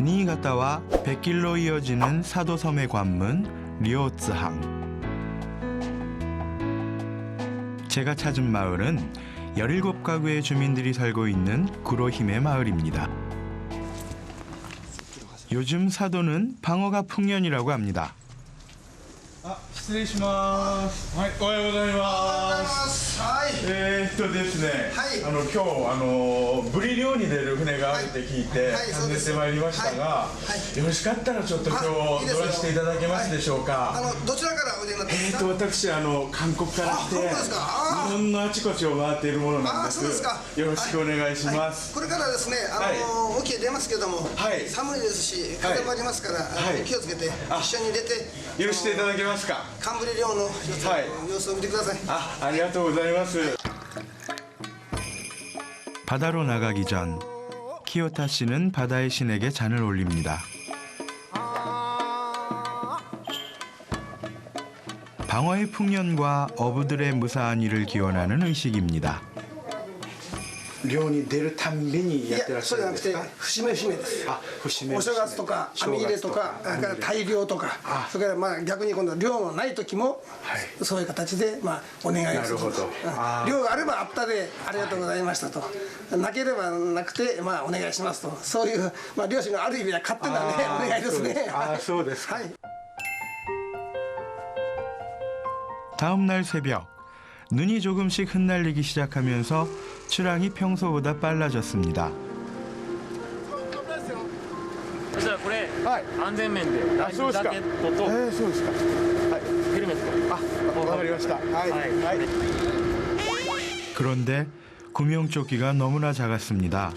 니이가타와 100길로 이어지는 사도섬의 관문 료츠항. 제가 찾은 마을은 17가구의 주민들이 살고 있는 구로힘의 마을입니다. 요즘 사도는 방어가 풍년이라고 합니다. 失礼します。はい、おはようございます。はい。ですね。はい今日ブリ漁に出る船があるって聞いてはい訪ねてまいりましたが、はいよろしかったらちょっと今日あいいですよ乗らせていただけますでしょうか。どちらからお出になったんですか。私韓国から来てあそうですかあ日本のあちこちを回っているものなんです。そうですか。よろしくお願いします。これからですね、はい沖へ出ますけども、はい寒いですし、風もありますから、はい気をつけて一緒に出て、許していただけますか。寒ブリ漁の様子を見てください。ありがとうございます。 바다로 나가기 전 키요타 씨는 바다의 신에게 잔을 올립니다. 방어의 풍년과 어부들의 무사한 일을 기원하는 의식입니다. 漁に出るたんびにやってらっしゃるんですか。節目節目です。あ、節目お正月とか網入れとか、それから大漁とか、それから逆に今度漁のない時も、そういう形でお願いをすると。漁があればあったでありがとうございましたと、なければなくてお願いしますと、そういう漁師のある意味は勝手なねお願いですね。そうですか。 다음 날 새벽, 눈이 조금씩 흩날리기 시작하면서 출항이 평소보다 빨라졌습니다. そしたらこれ、安全面でライフジャケットとそうですか。ヘルメット。わかりました。그런데 구명조끼가 너무나 작았습니다.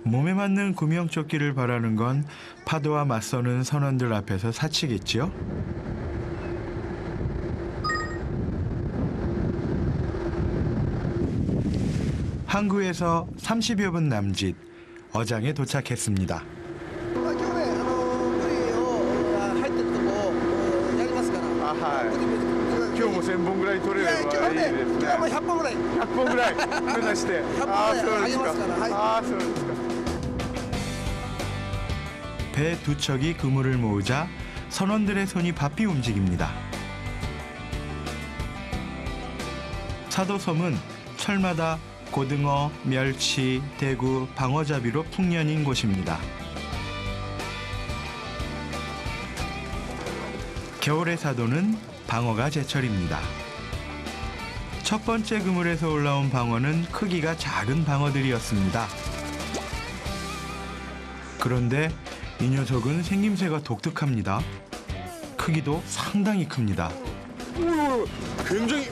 몸에 맞는 구명조끼를 바라는 건 파도와 맞서는 선원들 앞에서 사치겠지요? 항구에서 30여 분 남짓, 어장에 도착했습니다. 今日ね、ブリを入ってるとこやりますから。今日も1000本ぐらい取れればいいですね。今日はもう100本ぐらい。 100本ぐらい目指して。 100本ぐらいあげますから。はい。 そうですか。 배 두 척이 그물을 모으자 선원들의 손이 바삐 움직입니다. 사도섬은 철마다 고등어, 멸치, 대구, 방어잡이로 풍년인 곳입니다. 겨울의 사도는 방어가 제철입니다. 첫 번째 그물에서 올라온 방어는 크기가 작은 방어들이었습니다. 그런데 이 녀석은 생김새가 독특합니다. 크기도 상당히 큽니다. 굉장히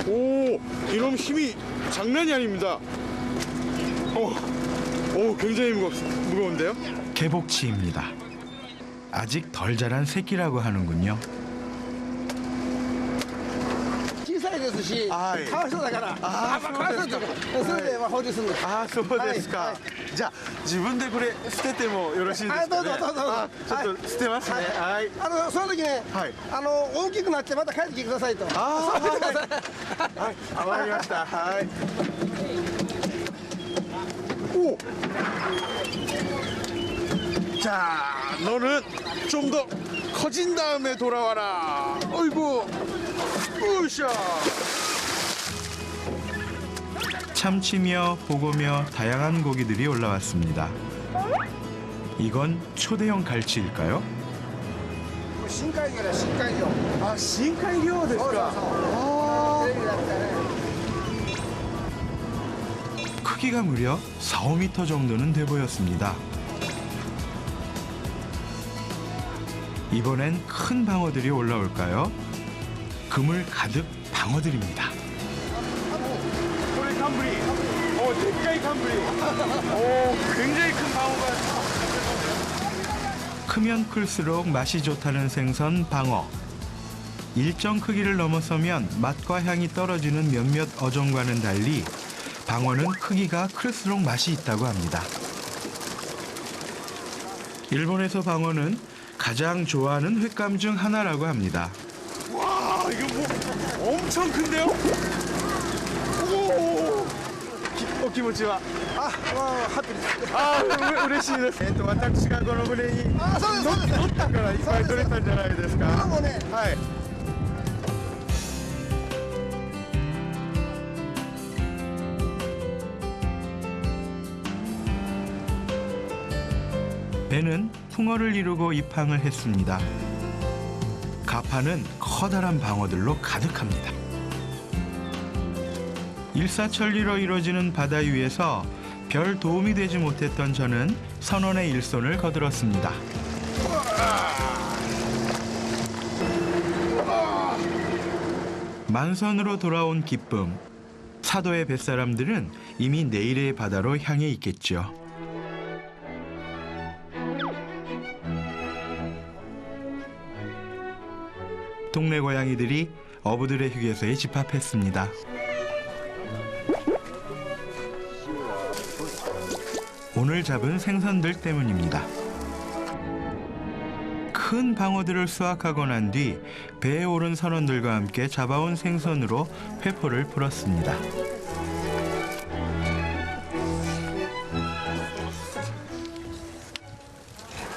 오, 이놈 힘이 장난이 아닙니다. 굉장히 무거운데요? 개복치입니다. 아직 덜 자란 새끼라고 하는군요. 小さいですし、かわいそうだから。かわいそうとか、それで放流するんです。そうですか。じゃあ自分でこれ捨ててもよろしいですかね。どうぞ。ちょっと捨てますね。はい。その時ね、大きくなってまた帰ってきてくださいと。はい。わかりました。はい。자, 너는 좀 더 커진 다음에 돌아와라. 어이구, 으쌰. 참치며 보고며 다양한 고기들이 올라왔습니다. 이건 초대형 갈치일까요? 深海魚だ、深海魚。深海魚ですか。 크기가 무려 4, 5m 정도는 돼 보였습니다. 이번엔 큰 방어들이 올라올까요? 그물 가득 방어들입니다. これ寒ブリ。でっかい寒ブリ。굉장히 큰 방어가. 크면 클수록 맛이 좋다는 생선 방어. 일정 크기를 넘어서면 맛과 향이 떨어지는 몇몇 어종과는 달리 방어는 크기가 클수록 맛이 있다고 합니다. 일본에서 방어는 가장 좋아하는 횟감 중 하나라고 합니다. 와, 이거 뭐 엄청 큰데요? お気持ちは。あ、ハッピーです。ああ、嬉しいです。私がこの船に乗ったからいっぱい取れたんじゃないですか。今もね、はい。배는 풍어를 이루고 입항을 했습니다. 가파는 커다란 방어들로 가득합니다. 일사천리로 이루어지는 바다 위에서 별 도움이 되지 못했던 저는 선원의 일손을 거들었습니다. 만선으로 돌아온 기쁨. 사도의 뱃사람들은 이미 내일의 바다로 향해 있겠죠. 동네 고양이들이 어부들의 휴게소에 집합했습니다. 오늘 잡은 생선들 때문입니다. 큰 방어들을 수확하고 난 뒤 배에 오른 선원들과 함께 잡아온 생선으로 회포를 풀었습니다.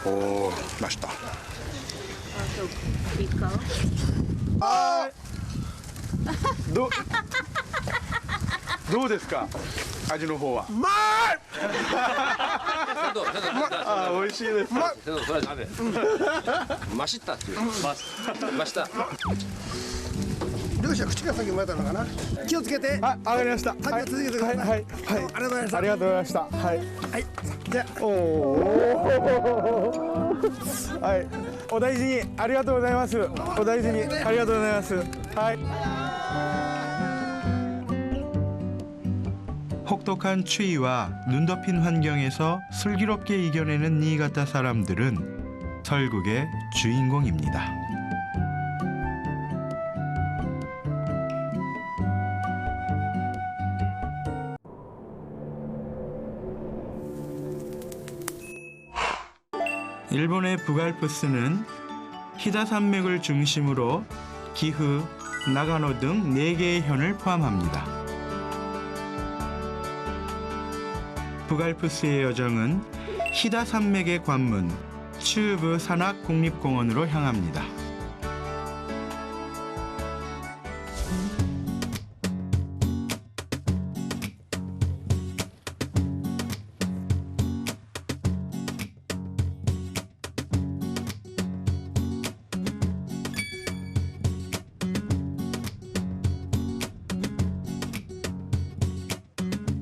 오, 맛있다.どうですか味の方は。まあ、あ、美味しいです。それはダメ。ましったっていう。ました。漁師は口が先に生まれたのかな。気をつけて。あ、わかりました。旅を続けてください。はい、どうもありがとうございました。ありがとうございました。はい。はい、じゃあ。おお。はい。お大事にありがとうございます。お大事にありがとうございます。はい。 혹독한 추위와 눈 덮인 환경에서 슬기롭게 이겨내는 니이가타 사람들은 설국의 주인공입니다. 일본의 북알프스는 히다 산맥을 중심으로 기후, 나가노 등 4개의 현을 포함합니다. 북알프스의 여정은 히다 산맥의 관문 츠우부 산악 국립공원으로 향합니다.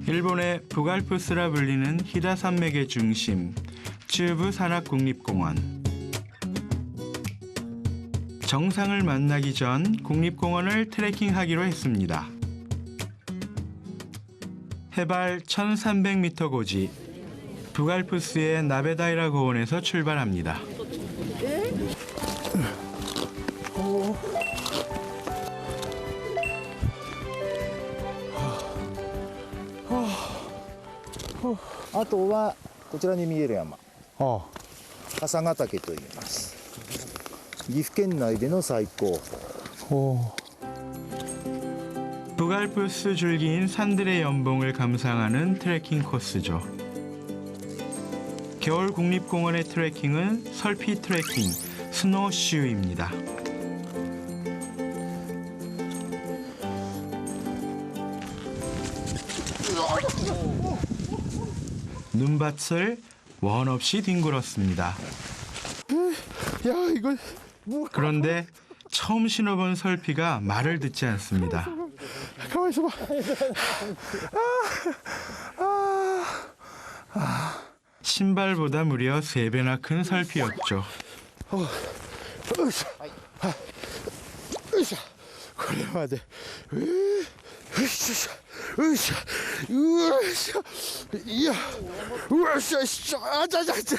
일본의 북알프스라 불리는 히다 산맥의 중심, 츠우부 산악국립공원. 정상을 만나기 전 국립공원을 트레킹하기로 했습니다. 해발 1300m 고지, 북알프스의 나베다이라 고원에서 출발합니다.あとはこちらに見える山、笠ヶ岳と言います。岐阜県内での最高。 북알프스 줄기인 산들의 연봉을 감상하는 트레킹 코스죠. 겨울 국립공원의 트레킹은 설피 트레킹, 스노우슈입니다. 눈밭을 원 없이 뒹굴었습니다. 야, 이거 그런데 처음 신어본 설피가 말을 듣지 않습니다. 가만히 있어봐. 신발보다 무려 3배나 큰 설피였죠. これまで。よいしょ。よいしょ。よいしょ。いや。よいしょ。あちゃちゃちゃ。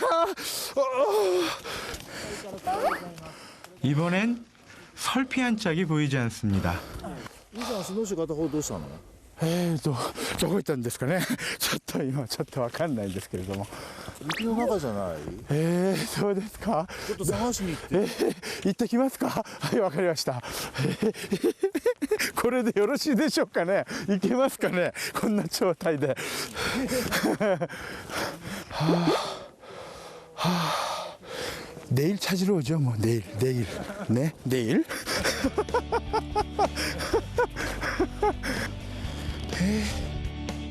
이번엔 설피 한 짝이 보이지 않습니다. 以前スノーシュー片方どうしたの？どこ行ったんですかね。ちょっと今ちょっとわかんないんですけれども。雪の中じゃない？そうですか。ちょっと探しに行って。行ってきますか。はい、わかりました。これでよろしいでしょうかね。行けますかね。こんな状態で。내일 찾으러 오죠. 뭐 내일. 네, 내일.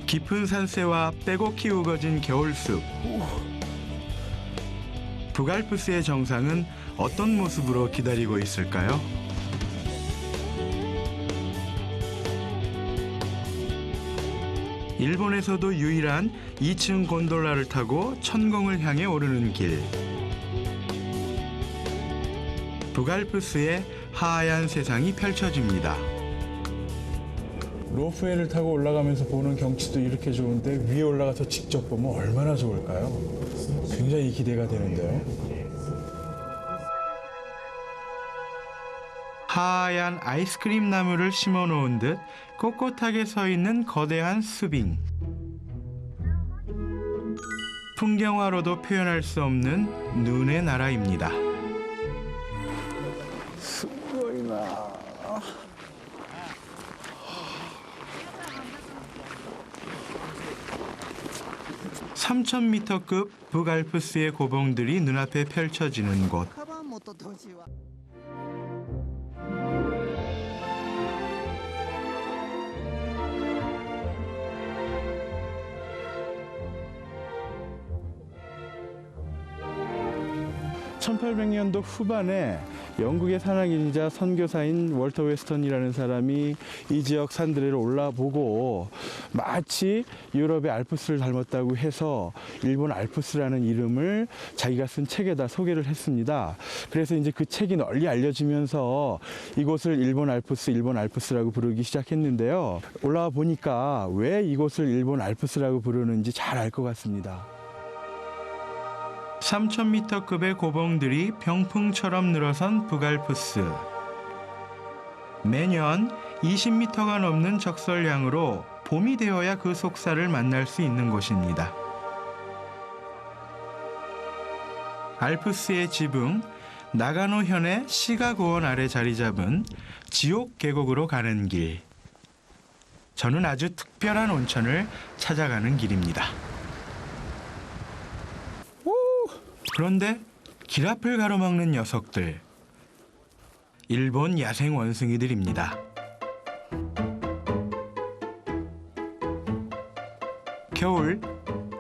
깊은 산세와 빼곡히 우거진 겨울숲. 북알프스의 정상은 어떤 모습으로 기다리고 있을까요? 일본에서도 유일한 2층 곤돌라를 타고 천공을 향해 오르는 길. 북알프스의 하얀 세상이 펼쳐집니다. 로프웨이를 타고 올라가면서 보는 경치도 이렇게 좋은데 위에 올라가서 직접 보면 얼마나 좋을까요? 굉장히 기대가 되는데요. 하얀 아이스크림 나무를 심어 놓은 듯 꼿꼿하게 서 있는 거대한 수빙. 풍경화로도 표현할 수 없는 눈의 나라입니다. すごいな。 3000m급 북알프스의 고봉들이 눈앞에 펼쳐지는 곳. (1800년도) 후반에 영국의 산악인이자 선교사인 월터 웨스턴이라는 사람이 이 지역 산들을 올라보고 마치 유럽의 알프스를 닮았다고 해서 일본 알프스라는 이름을 자기가 쓴 책에다 소개를 했습니다. 그래서 이제 그 책이 널리 알려지면서 이곳을 일본 알프스라고 부르기 시작했는데요. 올라와 보니까 왜 이곳을 일본 알프스라고 부르는지 잘 알 것 같습니다. 3000m급의 고봉들이 병풍처럼 늘어선 북알프스. 매년 20m가 넘는 적설량으로 봄이 되어야 그 속살을 만날 수 있는 곳입니다. 알프스의 지붕 나가노현의 시가고원 아래 자리 잡은 지옥 계곡으로 가는 길. 저는 아주 특별한 온천을 찾아가는 길입니다. 그런데 길 앞을 가로막는 녀석들. 일본 야생 원숭이들입니다. 겨울,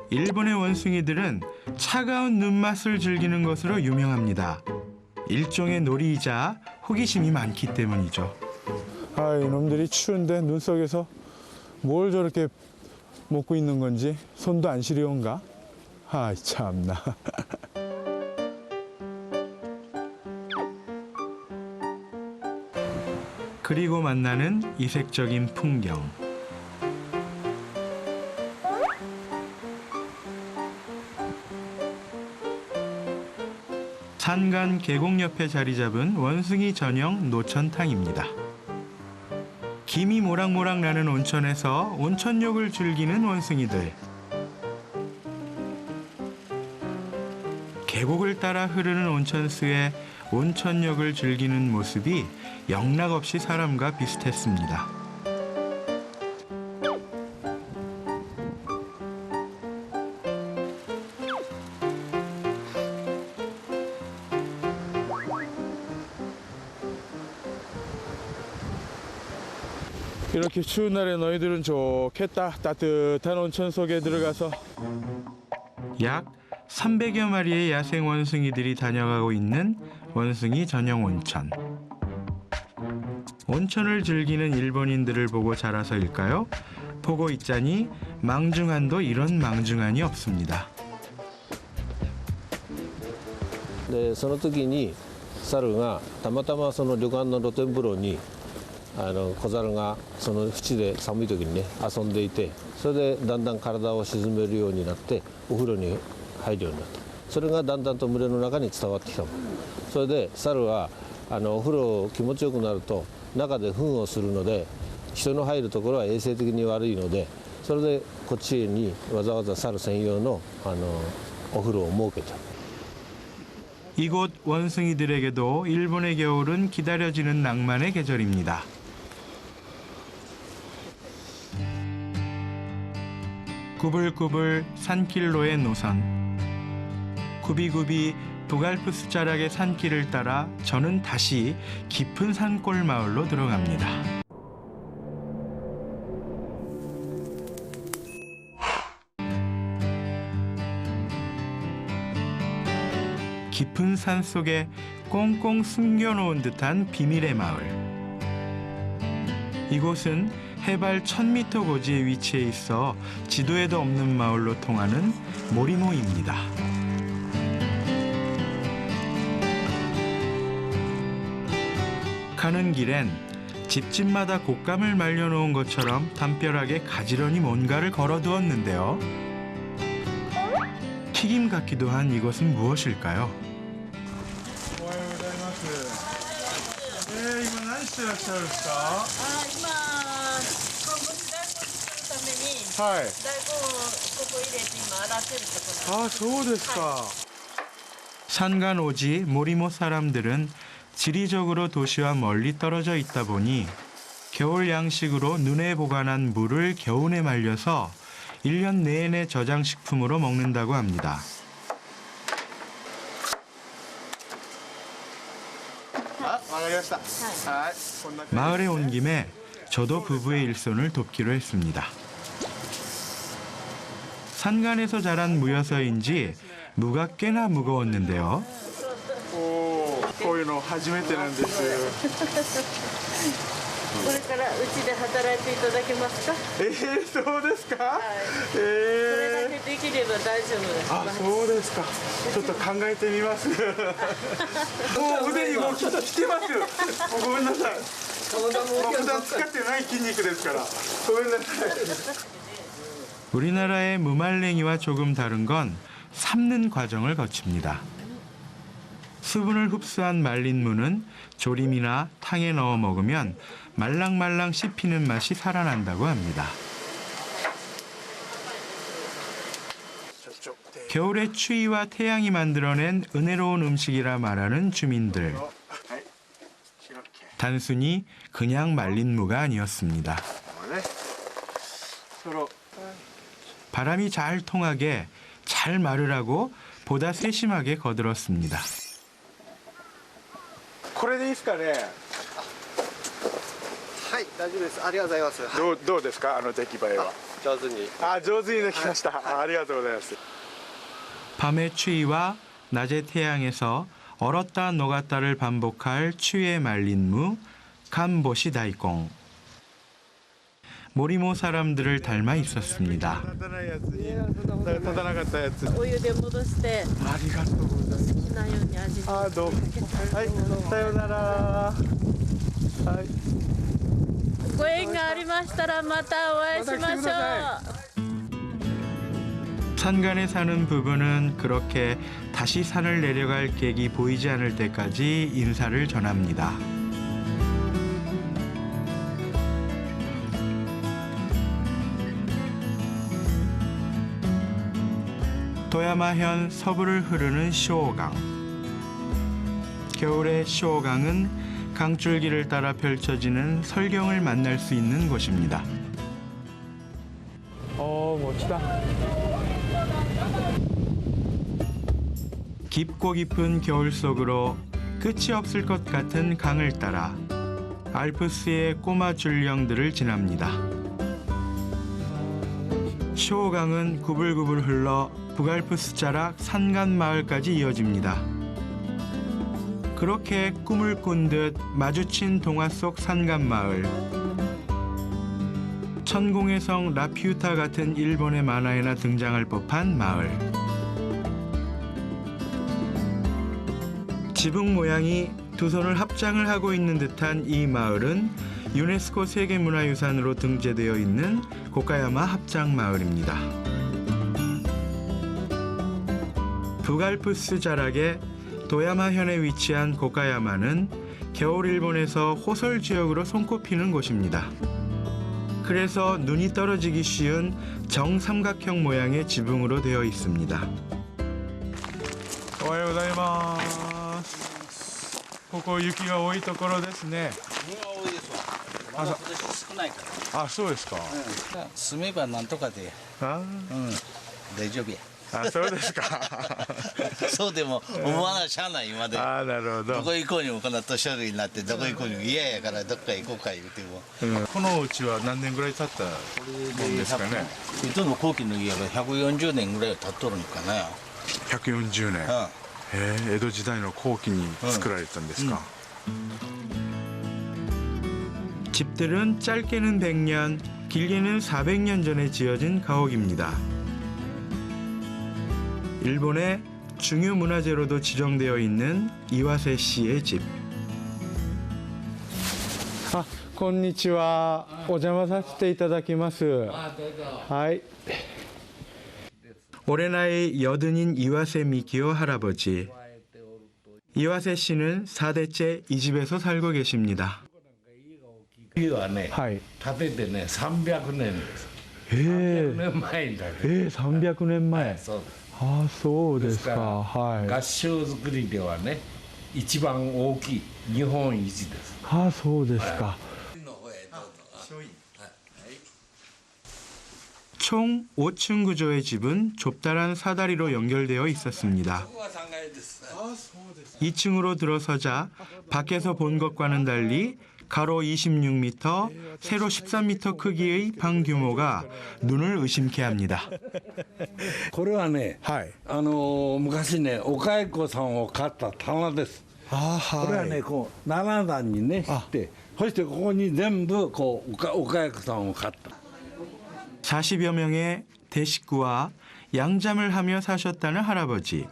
일본의 원숭이들은 차가운 눈맛을 즐기는 것으로 유명합니다. 일종의 놀이이자 호기심이 많기 때문이죠. 아, 이놈들이 추운데 눈 속에서 뭘 저렇게 먹고 있는 건지 손도 안 시려운가? 아, 참나. 그리고 만나는 이색적인 풍경. 산간 계곡 옆에 자리 잡은 원숭이 전용 노천탕입니다. 김이 모락모락 나는 온천에서 온천욕을 즐기는 원숭이들. 계곡을 따라 흐르는 온천수에 온천욕을 즐기는 모습이 영락없이 사람과 비슷했습니다. 이렇게 추운 날에 너희들은 좋겠다. 따뜻한 온천 속에 들어가서. 약 300여 마리의 야생 원숭이들이 다녀가고 있는 원숭이 전용 온천. 온천을 즐기는 일본인들을 보고 자라서일까요? 보고 있자니 망중한도 이런 망중한이 없습니다. でその時に猿がたまたまその旅館の露天風呂に小猿がその淵で寒い時にね遊んでいて、それでだんだん体を沈めるようになってお風呂に入るようになった。それがだんだんと群れの中に伝わってきたもの。それで猿はお風呂気持ちよくなると中で糞をするので人の入るところは衛生的に悪いので、それでこっちにわざわざ猿専用のお風呂を設けた。 이곳 원숭이들에게도 일본의 겨울은 기다려지는 낭만의 계절입니다. 구불구불 산길로의 노선. 구비구비 북알프스 자락의 산길을 따라 저는 다시 깊은 산골 마을로 들어갑니다. 깊은 산 속에 꽁꽁 숨겨놓은 듯한 비밀의 마을. 이곳은 해발 1000m 고지에 위치해 있어 지도에도 없는 마을로 통하는 모리모입니다. 가는 길엔 집집마다 곶감을 말려놓은 것처럼 담벼락에 가지런히 뭔가를 걸어두었는데요. 튀김 같기도 한 이것은 무엇일까요? 今何してらっしゃるんですか？今昆布に大根作るためにはい。大根をここ入れて今洗ってるところ。あ、そうですか。 산간 오지 모리모 사람들은 지리적으로 도시와 멀리 떨어져 있다 보니 겨울 양식으로 눈에 보관한 물을 겨우내 말려서 1년 내내 저장식품으로 먹는다고 합니다. 마을에 온 김에 저도 부부의 일손을 돕기로 했습니다. 산간에서 자란 무여서인지 무가 꽤나 무거웠는데요. こういうの初めてなんです。これからうちで働いていただけますか？そうですか？これだけできれば大丈夫です。あ、そうですか。ちょっと考えてみます。もう腕にもうちょっと来てますよ。ごめんなさい。普段使ってない筋肉ですから。ごめんなさい。 우리나라의 무말랭이와 조금 다른 건 삶는 과정을 거칩니다. 수분을 흡수한 말린 무는 조림이나 탕에 넣어 먹으면 말랑말랑 씹히는 맛이 살아난다고 합니다. 겨울의 추위와 태양이 만들어낸 은혜로운 음식이라 말하는 주민들. 단순히 그냥 말린 무가 아니었습니다. 바람이 잘 통하게 잘 마르라고 보다 세심하게 거들었습니다. これでいいですかね。はい、大丈夫です。ありがとうございます。どうですか、あの出来栄えは。上手に。上手にできました。ありがとうございます。 밤의 추위와 낮의 태양에서 얼었다 녹았다를 반복할 추위에 말린 무, 간보시 다이콩. 모리모 사람들을 닮아 있었습니다. 立たないやつに立たなかったやつ。お湯で戻してありがとうございます。好きなように味付けどうも。はい、さようなら。はい。ご縁がありましたらまたお会いしましょう。 산간에 사는 부부는 그렇게 다시 산을 내려갈 계획이 보이지 않을 때까지 인사를 전합니다. 도야마현 서부를 흐르는 쇼강. 겨울의 쇼강은 강줄기를 따라 펼쳐지는 설경을 만날 수 있는 곳입니다. 멋지다. 깊고 깊은 겨울 속으로 끝이 없을 것 같은 강을 따라 알프스의 꼬마 줄령들을 지납니다. 쇼강은 구불구불 흘러 북알프스 자락 산간 마을까지 이어집니다. 그렇게 꿈을 꾼 듯 마주친 동화 속 산간 마을. 천공의 성 라퓨타 같은 일본의 만화에나 등장할 법한 마을. 지붕 모양이 두 손을 합장을 하고 있는 듯한 이 마을은 유네스코 세계문화유산으로 등재되어 있는 고카야마 합장마을입니다. 북알프스 자락의 도야마현에 위치한 고카야마는 겨울 일본에서 호설 지역으로 손꼽히는 곳입니다. 그래서 눈이 떨어지기 쉬운 정삼각형 모양의 지붕으로 되어 있습니다. おはようございます。ここ雪が多いところですね。多いですわ。まだ今年少ないかあ、そうですか。ら。住めばなんとかで、あ大丈夫や。あ、そうですか。そうでも思わなしゃあない今で。あ、なるほど。どこ行こうにもこんな年寄りになってどこ行こうにも嫌やからどっか行こうか言うても。このお家は何年ぐらい経ったもんですかね。水戸の後期の家は140年ぐらい経っとるのかな。 140年。江戸時代の後期に作られたんですか。 집들은 짧게는 100년, 길게는 400년 전에 지어진 가옥입니다. 일본의 중요 문화재로도 지정되어 있는 이와세 씨의 집. あ、こんにちは。お邪魔させていただきます。はい。 올해 나이 80인 이와세 미키오 할아버지. 이와세 씨는 4대째 이 집에서 살고 계십니다. はね、はい。建ててね300年です。300年前だけど。300年前。そう。あ、そうですか。はい。合掌造りではね一番大きい日本一です。あ、そうですか。 총 5층 구조의 집은 좁다란 사다리로 연결되어 있었습니다. 2층으로 들어서자 밖에서 본 것과는 달리 가로 26m, 세로 13m 크기의 방 규모가 눈을 의심케 합니다. これはね、はい。昔ねお蚕さんを飼った棚です。これはねこう7段にねしてそしてここに全部こうお蚕さんを飼った。 40여 명의 대식구와 양잠을 하며 사셨다는 할아버지.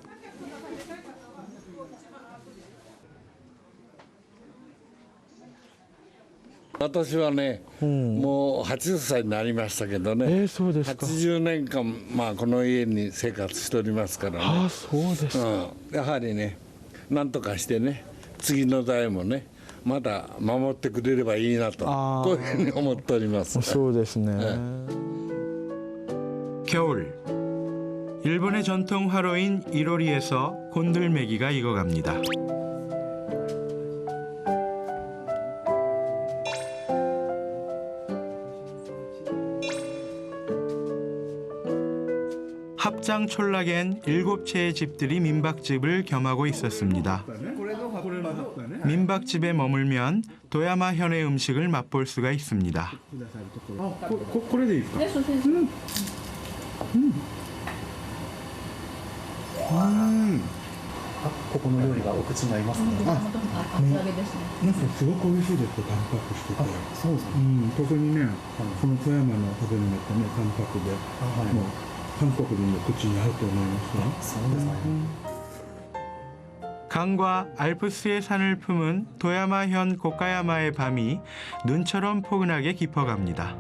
私はね、もう80歳になりましたけどね、そうですか。 80年間、まあ、この家に生活しておりますからね、あ、そうですか。やはりねなんとかしてね次の代もねまだ守ってくれればいいなとこういうふうに思っております。そうですね。 겨울. 일본의 전통 화로인 이로리에서 곤들매기가 익어갑니다. 합장 촌락엔 7채의 집들이 민박집을 겸하고 있었습니다. 민박집에 머물면 도야마 현의 음식을 맛볼 수가 있습니다. これでいいですか。ここの料理がお口に合いますね。厚揚げですね。なんかすごく美味しいですよ、タンパクしてて。そうですね。特にね、この富山の食べ物ってね、タンパクで、もう韓国人の口に合うと思いますね。そうですね。 강과 알프스의 산을 품은 도야마현 고카야마의 밤이 눈처럼 포근하게 깊어갑니다.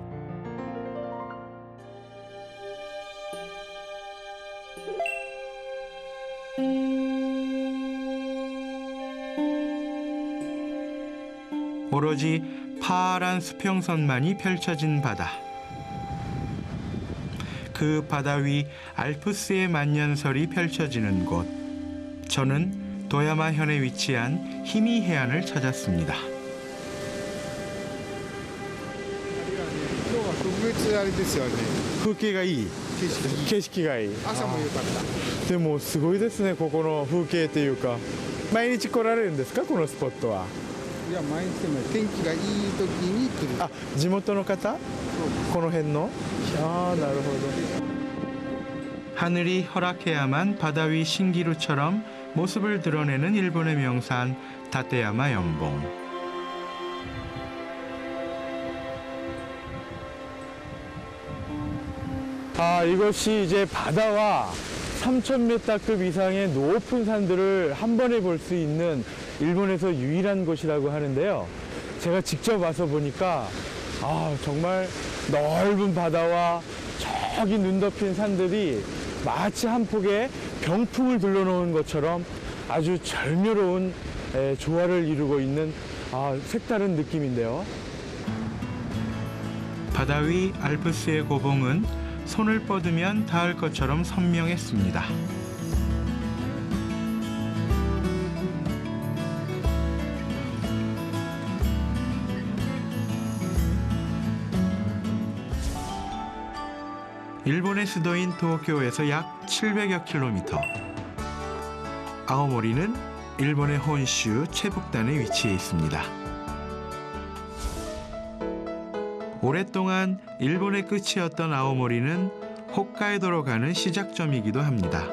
오로지 파란 수평선만이 펼쳐진 바다. 그 바다 위 알프스의 만년설이 펼쳐지는 곳. 저는 도야마현에 위치한 히미 해안을 찾았습니다. 今日は特別あれですよね。風景がいい。景色がいい。朝も良かった。でもすごいですね、ここの風景っていうか。毎日来られるんですか、このスポットは。いや、毎日でも天気がいい時に来る。あ、地元の方？この辺の？ああ、なるほど。 하늘이 허락해야만 바다 위 신기루처럼 모습을 드러내는 일본의 명산 다테야마 연봉. 아, 이것이 이제 바다와 3,000m급 이상의 높은 산들을 한 번에 볼 수 있는 일본에서 유일한 곳이라고 하는데요. 제가 직접 와서 보니까 정말 넓은 바다와 저기 눈 덮인 산들이 마치 한 폭의 병풍을 둘러놓은 것처럼 아주 절묘로운 조화를 이루고 있는 색다른 느낌인데요. 바다 위 알프스의 고봉은 손을 뻗으면 닿을 것처럼 선명했습니다. 일본의 수도인 도쿄에서 약 700여 킬로미터. 아오모리는 일본의 혼슈 최북단에 위치해 있습니다. 오랫동안 일본의 끝이었던 아오모리는 홋카이도로 가는 시작점이기도 합니다.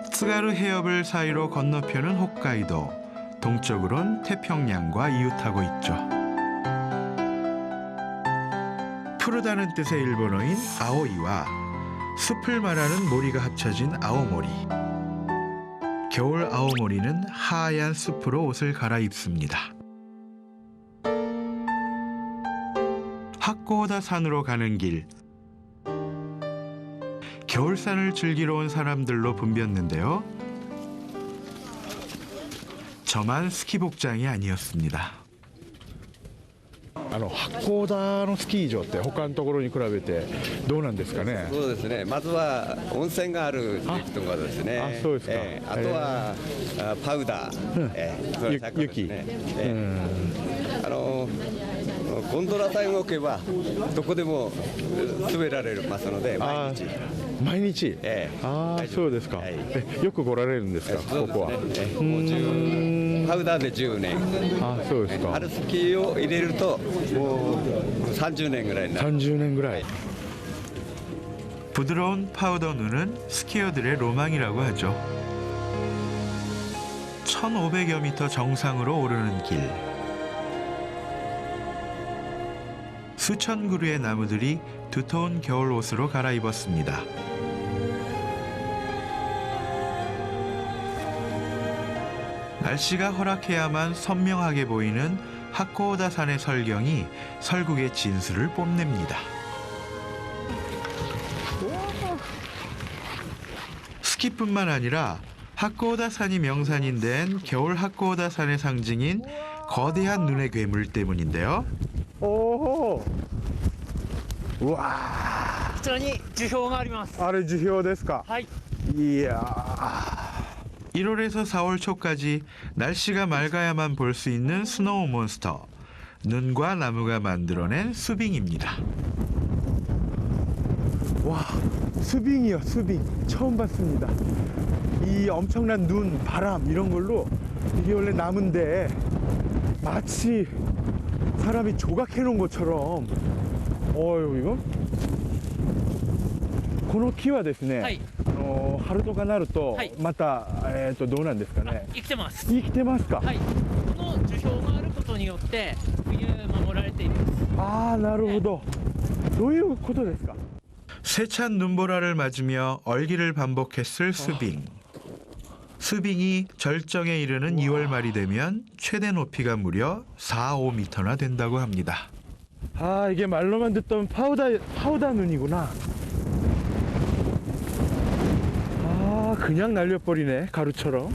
츠가루 해협을 사이로 건너편은 홋카이도, 동쪽으론 태평양과 이웃하고 있죠. 푸르다는 뜻의 일본어인 아오이와 숲을 말하는 모리가 합쳐진 아오모리. 겨울 아오모리는 하얀 숲으로 옷을 갈아입습니다. 하코오다 산으로 가는 길. 겨울산을 즐기러 온 사람들로 붐볐는데요. 저만 스키 복장이 아니었습니다. 八甲田のスキー場って他のところに比べてどうなんですかね。そうですね。まずは温泉があるところですね。あ、そうですか。あとはパウダー、雪。ゴンドラさえ動けばどこでも滑られますので毎日。毎日。ああ、そうですか。よく来られるんですか、ここは。パウダーで10年。あ、そうですか。春スキーを入れるともう30年ぐらいになる。30年ぐらい。 부드러운 파우더 눈은 스키어들의 로망이라고 하죠. 1500여 미터 정상으로 오르는 길. 수천 그루의 나무들이 두터운 겨울 옷으로 갈아입었습니다. 날씨가 허락해야만 선명하게 보이는 하코오다 산의 설경이 설국의 진수를 뽐냅니다. 스키뿐만 아니라 하코오다 산이 명산인 데엔 겨울 하코오다 산의 상징인 거대한 눈의 괴물 때문인데요. 오, 와. こちらに樹氷があります。あれ樹氷ですか。はい。 이야. 1월에서 4월 초까지 날씨가 맑아야만 볼 수 있는 스노우 몬스터. 눈과 나무가 만들어낸 수빙입니다. 와, 수빙이요, 수빙. 처음 봤습니다. 이 엄청난 눈, 바람 이런 걸로 이게 원래 나무인데 마치 사람이 조각해 놓은 것처럼. 어유 이거? この木はですね、はい、春とかなると、はい、またどうなんですかね。生きてます。生きてますか。はい。この樹氷があることによって冬守られています。ああ、なるほど。どういうことですか。 세찬 눈보라를 맞으며 얼기를 반복했을 수빙. 수빙이 절정에 이르는 2월 말이 되면 최대 높이가 무려 4~5m나 된다고 합니다. 아, 이게 말로만 듣던 파우다 눈이구나. 아, 그냥 날려버리네, 가루처럼.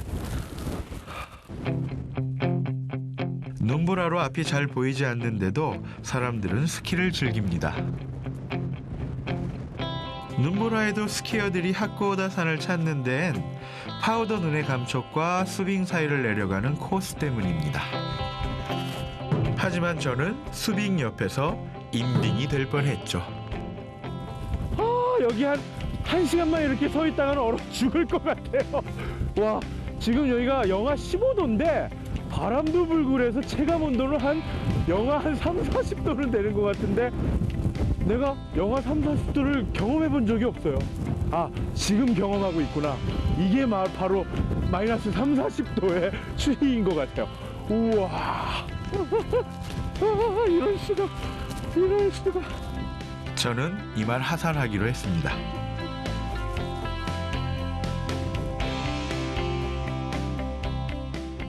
눈보라로 앞이 잘 보이지 않는데도 사람들은 스키를 즐깁니다. 눈보라에도 스키어들이 하코오다 산을 찾는 데엔 파우더 눈의 감촉과 수빙 사이를 내려가는 코스 때문입니다. 하지만 저는 수빙 옆에서 임딩이 될 뻔했죠. 아, 여기 한 시간만 이렇게 서 있다가는 얼어 죽을 것 같아요. 와, 지금 여기가 영하 15도인데 바람도 불고 그래서 체감 온도는 영하 30~40도는 되는 것 같은데 내가 영하 30~40도를 경험해 본 적이 없어요. 아, 지금 경험하고 있구나. 이게 바로 마이너스 30~40도의 추위인 것 같아요. 우와. 이럴 수가. 저는 이만 하산하기로 했습니다.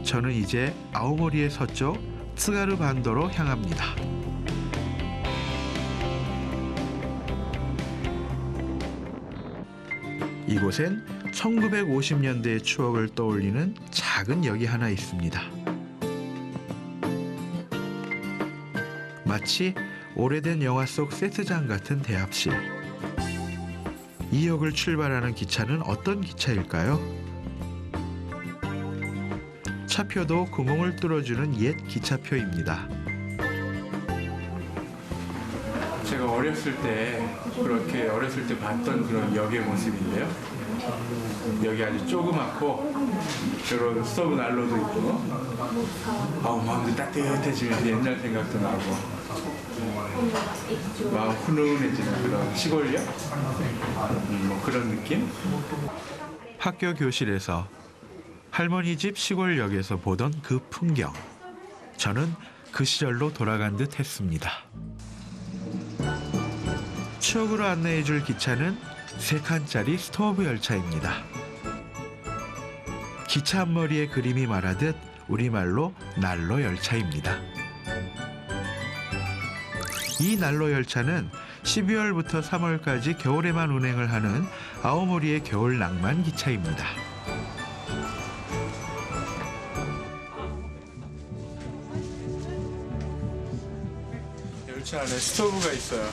저는 이제 아오모리의 서쪽 츠가루 반도로 향합니다. 이곳엔 1950년대의 추억을 떠올리는 작은 역이 하나 있습니다. 마치 오래된 영화 속 세트장 같은 대합실. 이 역을 출발하는 기차는 어떤 기차일까요? 차표도 구멍을 뚫어주는 옛 기차표입니다. 제가 어렸을 때 봤던 그런 역의 모습인데요. 여기 아주 조그맣고 저런 스토브 난로도 있고, 마음도 따뜻해지면서 옛날 생각도 나고 마음 훈훈해지는 그런 시골역? 뭐 그런 느낌? 학교 교실에서 할머니 집 시골역에서 보던 그 풍경. 저는 그 시절로 돌아간 듯 했습니다. 추억으로 안내해줄 기차는 3칸짜리 스토브 열차입니다. 기차 앞머리에 그림이 말하듯 우리말로 난로 열차입니다. 이 난로 열차는 12월부터 3월까지 겨울에만 운행을 하는 아오모리의 겨울 낭만 기차입니다. 열차 안에 스토브가 있어요.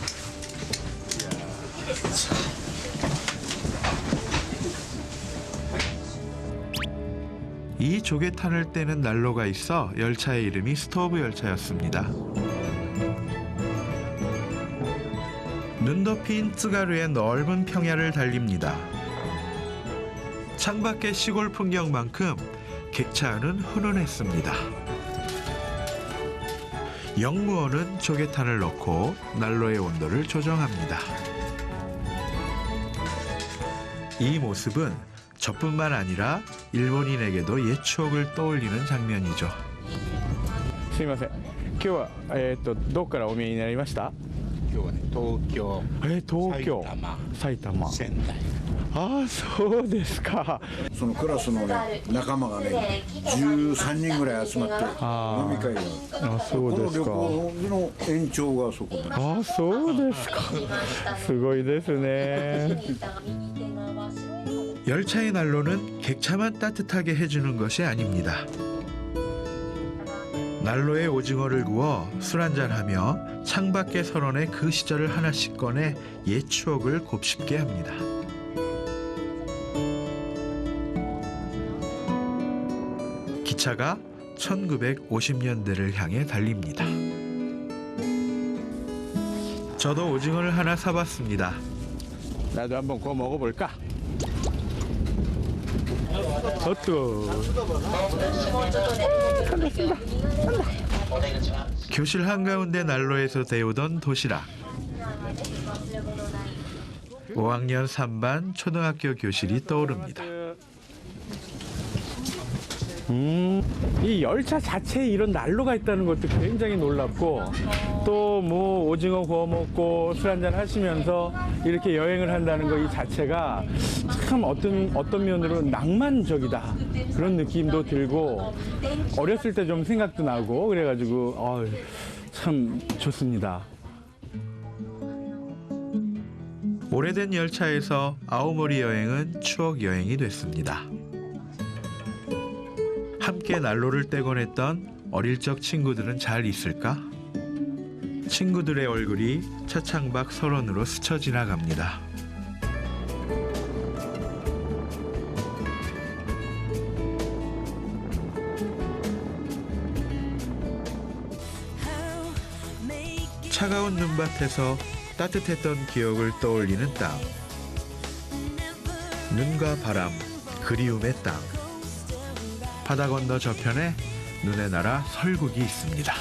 이 조개탄을 떼는 난로가 있어 열차의 이름이 스토브 열차였습니다. 눈 덮인 쯔가루의 넓은 평야를 달립니다. 창밖의 시골 풍경만큼 객차 안은 훈훈했습니다. 영무원은 조개탄을 넣고 난로의 온도를 조정합니다. 이 모습은 저뿐만 아니라 일본인에게도 옛 추억을 떠올리는 장면이죠. すみません。今日はどこからお見えになりました？今日はね、東京、東京、埼玉、仙台。ああ、そうですか。そのクラスのね仲間がね13人ぐらい集まって飲み会があ、そうですか。この旅行の延長がそこで。あ、そうですか。すごいですね。 열차의 난로는 객차만 따뜻하게 해주는 것이 아닙니다. 난로에 오징어를 구워 술 한잔하며 창밖의 설원에 그 시절을 하나씩 꺼내 옛 추억을 곱씹게 합니다. 기차가 1950년대를 향해 달립니다. 저도 오징어를 하나 사봤습니다. 나도 한번 구워 먹어볼까? 교실 한가운데 난로에서 데우던 도시락. 5학년 3반 초등학교 교실이 떠오릅니다. 이 열차 자체에 이런 난로가 있다는 것도 굉장히 놀랍고, 또 뭐 오징어 구워 먹고 술 한잔 하시면서 이렇게 여행을 한다는 거 이 자체가 참 어떤 면으로 낭만적이다 그런 느낌도 들고, 어렸을 때 좀 생각도 나고 그래가지고 참 좋습니다. 오래된 열차에서 아오모리 여행은 추억 여행이 됐습니다. 함께 난로를 떼곤 했던 어릴 적 친구들은 잘 있을까? 친구들의 얼굴이 차창밖 설원으로 스쳐 지나갑니다. 차가운 눈밭에서 따뜻했던 기억을 떠올리는 땅. 눈과 바람, 그리움의 땅. 바다 건너 저편에 눈의 나라 설국이 있습니다.